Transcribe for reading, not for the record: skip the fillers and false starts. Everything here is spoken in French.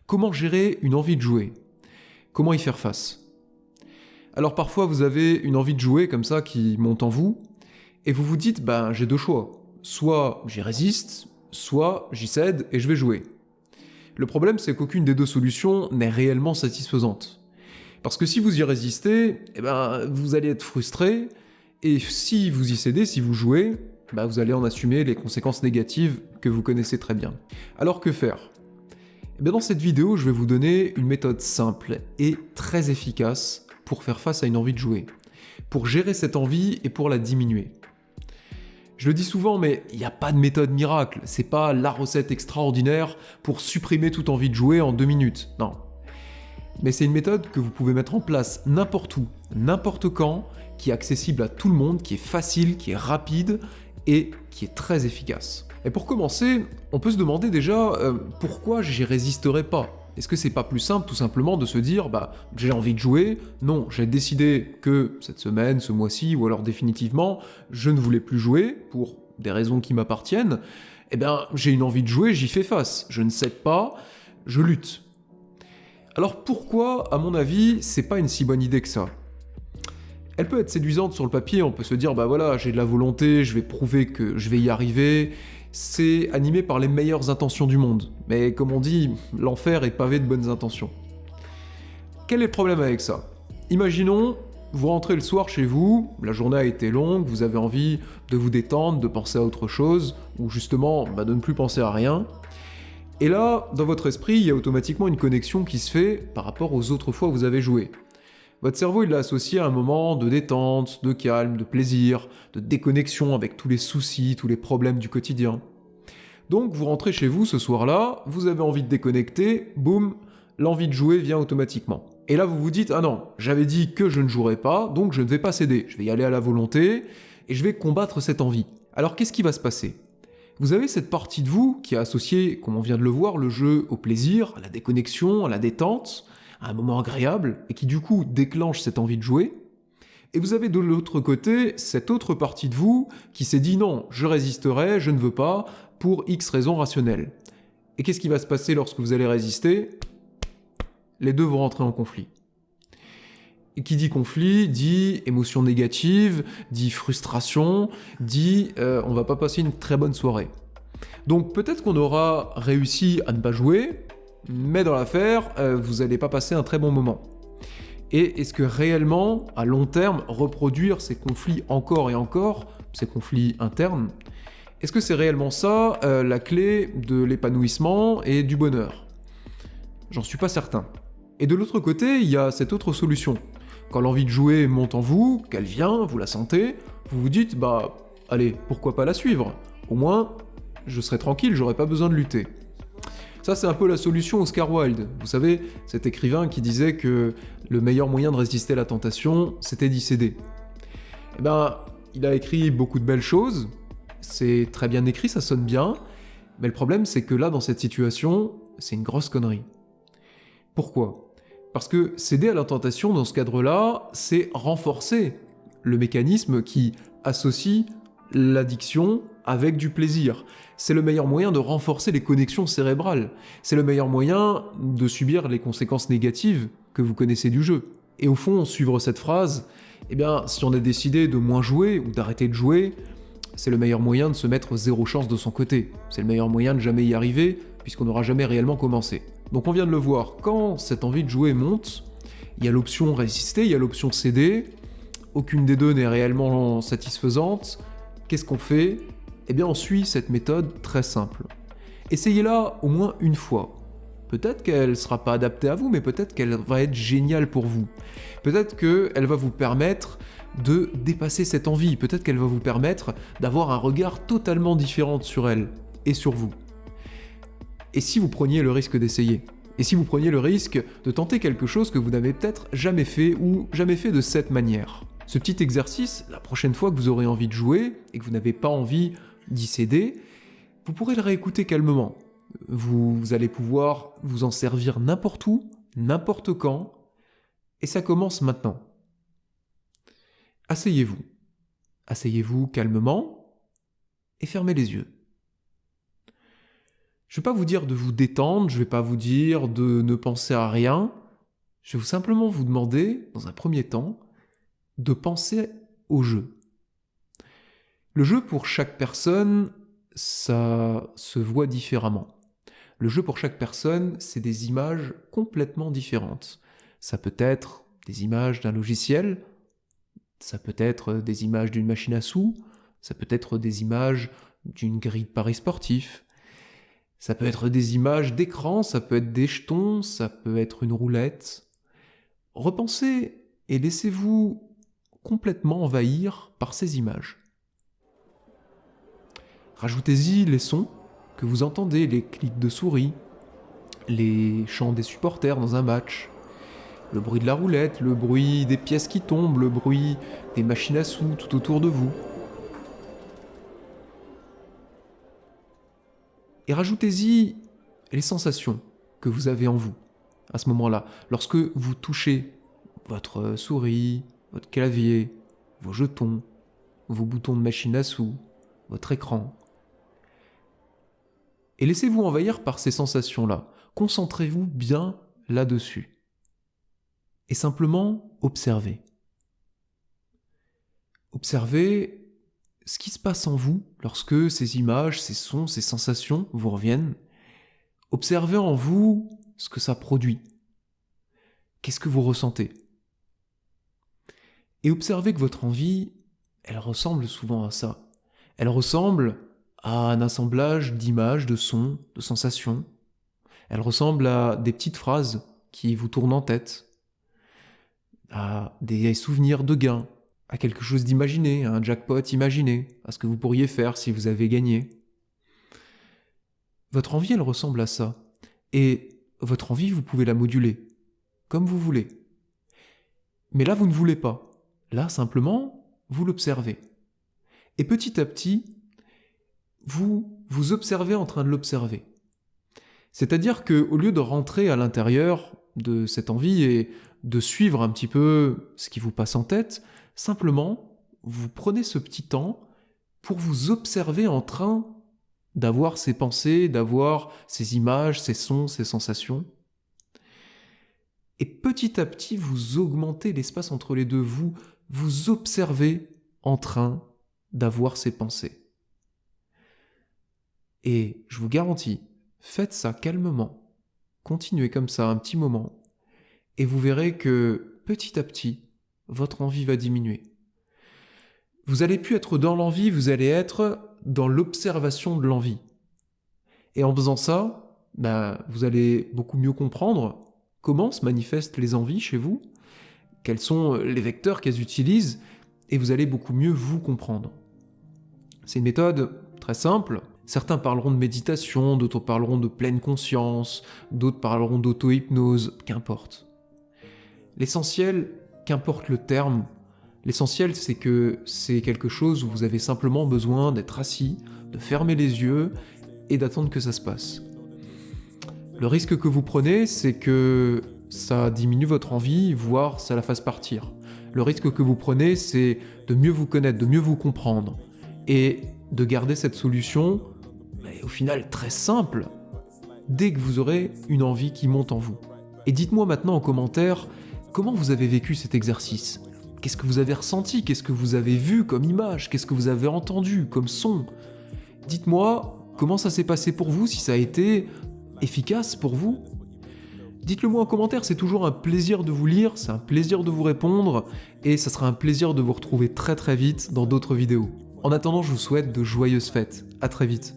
Comment gérer une envie de jouer? Comment y faire face? Alors parfois vous avez une envie de jouer comme ça qui monte en vous, et vous vous dites j'ai deux choix. Soit j'y résiste, soit j'y cède et je vais jouer. Le problème c'est qu'aucune des deux solutions n'est réellement satisfaisante. Parce que si vous y résistez, vous allez être frustré, et si vous y cédez, si vous jouez, vous allez en assumer les conséquences négatives que vous connaissez très bien. Alors que faire? Dans cette vidéo, je vais vous donner une méthode simple et très efficace pour faire face à une envie de jouer, pour gérer cette envie et pour la diminuer. Je le dis souvent, mais il n'y a pas de méthode miracle, c'est pas la recette extraordinaire pour supprimer toute envie de jouer en 2 minutes, non. Mais c'est une méthode que vous pouvez mettre en place n'importe où, n'importe quand, qui est accessible à tout le monde, qui est facile, qui est rapide et qui est très efficace. Et pour commencer, on peut se demander déjà pourquoi j'y résisterai pas. Est-ce que c'est pas plus simple tout simplement de se dire j'ai envie de jouer, non, j'ai décidé que cette semaine, ce mois-ci, ou alors définitivement, je ne voulais plus jouer pour des raisons qui m'appartiennent, j'ai une envie de jouer, j'y fais face, je ne cède pas, je lutte. Alors pourquoi, à mon avis, c'est pas une si bonne idée que ça? Elle peut être séduisante sur le papier, on peut se dire j'ai de la volonté, je vais prouver que je vais y arriver, c'est animé par les meilleures intentions du monde. Mais comme on dit, l'enfer est pavé de bonnes intentions. Quel est le problème avec ça? Imaginons, vous rentrez le soir chez vous, la journée a été longue, vous avez envie de vous détendre, de penser à autre chose, ou justement de ne plus penser à rien. Et là, dans votre esprit, il y a automatiquement une connexion qui se fait par rapport aux autres fois où vous avez joué. Votre cerveau, il l'a associé à un moment de détente, de calme, de plaisir, de déconnexion avec tous les soucis, tous les problèmes du quotidien. Donc vous rentrez chez vous ce soir-là, vous avez envie de déconnecter, boum, l'envie de jouer vient automatiquement. Et là vous vous dites, ah non, j'avais dit que je ne jouerais pas, donc je ne vais pas céder, je vais y aller à la volonté, et je vais combattre cette envie. Alors qu'est-ce qui va se passer? Vous avez cette partie de vous qui a associé, comme on vient de le voir, le jeu au plaisir, à la déconnexion, à la détente, à un moment agréable, et qui du coup déclenche cette envie de jouer. Et vous avez de l'autre côté cette autre partie de vous qui s'est dit non, je résisterai, je ne veux pas, pour X raisons rationnelles. Et qu'est-ce qui va se passer lorsque vous allez résister? Les deux vont rentrer en conflit. Et qui dit conflit, dit émotion négative, dit frustration, dit on va pas passer une très bonne soirée. Donc peut-être qu'on aura réussi à ne pas jouer, mais dans l'affaire, vous n'allez pas passer un très bon moment. Et est-ce que réellement, à long terme, reproduire ces conflits encore et encore, ces conflits internes, est-ce que c'est réellement ça la clé de l'épanouissement et du bonheur? J'en suis pas certain. Et de l'autre côté, il y a cette autre solution. Quand l'envie de jouer monte en vous, qu'elle vient, vous la sentez, vous vous dites allez, pourquoi pas la suivre? Au moins, je serai tranquille, j'aurai pas besoin de lutter. Ça, c'est un peu la solution Oscar Wilde. Vous savez, cet écrivain qui disait que le meilleur moyen de résister à la tentation, c'était d'y céder. Il a écrit beaucoup de belles choses, c'est très bien écrit, ça sonne bien, mais le problème, c'est que là, dans cette situation, c'est une grosse connerie. Pourquoi? Parce que céder à la tentation, dans ce cadre-là, c'est renforcer le mécanisme qui associe l'addiction avec du plaisir. C'est le meilleur moyen de renforcer les connexions cérébrales. C'est le meilleur moyen de subir les conséquences négatives que vous connaissez du jeu. Et au fond, suivre cette phrase, si on a décidé de moins jouer ou d'arrêter de jouer, c'est le meilleur moyen de se mettre zéro chance de son côté. C'est le meilleur moyen de jamais y arriver, puisqu'on n'aura jamais réellement commencé. Donc on vient de le voir, quand cette envie de jouer monte, il y a l'option résister, il y a l'option céder, aucune des deux n'est réellement satisfaisante. Qu'est-ce qu'on fait? On suit cette méthode très simple. Essayez-la au moins une fois. Peut-être qu'elle ne sera pas adaptée à vous, mais peut-être qu'elle va être géniale pour vous. Peut-être qu'elle va vous permettre de dépasser cette envie. Peut-être qu'elle va vous permettre d'avoir un regard totalement différent sur elle et sur vous. Et si vous preniez le risque d'essayer? Et si vous preniez le risque de tenter quelque chose que vous n'avez peut-être jamais fait ou jamais fait de cette manière? Ce petit exercice, la prochaine fois que vous aurez envie de jouer et que vous n'avez pas envie d'y céder, vous pourrez le réécouter calmement. Vous allez pouvoir vous en servir n'importe où, n'importe quand, et ça commence maintenant. Asseyez-vous. Asseyez-vous calmement et fermez les yeux. Je ne vais pas vous dire de vous détendre, je ne vais pas vous dire de ne penser à rien. Je vais simplement vous demander, dans un premier temps, de penser au jeu. Le jeu, pour chaque personne, ça se voit différemment. Le jeu, pour chaque personne, c'est des images complètement différentes. Ça peut être des images d'un logiciel, ça peut être des images d'une machine à sous, ça peut être des images d'une grille de paris sportif, ça peut être des images d'écran, ça peut être des jetons, ça peut être une roulette. Repensez et laissez-vous complètement envahir par ces images. Rajoutez-y les sons que vous entendez, les clics de souris, les chants des supporters dans un match, le bruit de la roulette, le bruit des pièces qui tombent, le bruit des machines à sous tout autour de vous. Et rajoutez-y les sensations que vous avez en vous à ce moment-là. Lorsque vous touchez votre souris, votre clavier, vos jetons, vos boutons de machine à sous, votre écran. Et laissez-vous envahir par ces sensations-là. Concentrez-vous bien là-dessus. Et simplement observez. Observez ce qui se passe en vous lorsque ces images, ces sons, ces sensations vous reviennent. Observez en vous ce que ça produit. Qu'est-ce que vous ressentez ? Et observez que votre envie, elle ressemble souvent à ça. Elle ressemble à un assemblage d'images, de sons, de sensations. Elle ressemble à des petites phrases qui vous tournent en tête, à des souvenirs de gains, à quelque chose d'imaginé, à un jackpot imaginé, à ce que vous pourriez faire si vous avez gagné. Votre envie, elle ressemble à ça. Et votre envie, vous pouvez la moduler, comme vous voulez. Mais là, vous ne voulez pas. Là, simplement, vous l'observez. Et petit à petit, vous vous observez en train de l'observer. C'est-à-dire qu'au lieu de rentrer à l'intérieur de cette envie et de suivre un petit peu ce qui vous passe en tête, simplement, vous prenez ce petit temps pour vous observer en train d'avoir ces pensées, d'avoir ces images, ces sons, ces sensations. Et petit à petit, vous augmentez l'espace entre les deux. Vous observez en train d'avoir ces pensées. Et je vous garantis, faites ça calmement. Continuez comme ça un petit moment. Et vous verrez que petit à petit, votre envie va diminuer. Vous n'allez plus être dans l'envie, vous allez être dans l'observation de l'envie. Et en faisant ça, vous allez beaucoup mieux comprendre comment se manifestent les envies chez vous, quels sont les vecteurs qu'elles utilisent, et vous allez beaucoup mieux vous comprendre. C'est une méthode très simple. Certains parleront de méditation, d'autres parleront de pleine conscience, d'autres parleront d'auto-hypnose, qu'importe. L'essentiel, qu'importe le terme, l'essentiel c'est que c'est quelque chose où vous avez simplement besoin d'être assis, de fermer les yeux et d'attendre que ça se passe. Le risque que vous prenez, c'est que ça diminue votre envie, voire ça la fasse partir. Le risque que vous prenez, c'est de mieux vous connaître, de mieux vous comprendre, et de garder cette solution, au final très simple, dès que vous aurez une envie qui monte en vous. Et dites-moi maintenant en commentaire, comment vous avez vécu cet exercice ? Qu'est-ce que vous avez ressenti ? Qu'est-ce que vous avez vu comme image ? Qu'est-ce que vous avez entendu comme son ? Dites-moi comment ça s'est passé pour vous, si ça a été efficace pour vous. Dites-le moi en commentaire, c'est toujours un plaisir de vous lire, c'est un plaisir de vous répondre, et ça sera un plaisir de vous retrouver très très vite dans d'autres vidéos. En attendant, je vous souhaite de joyeuses fêtes. À très vite.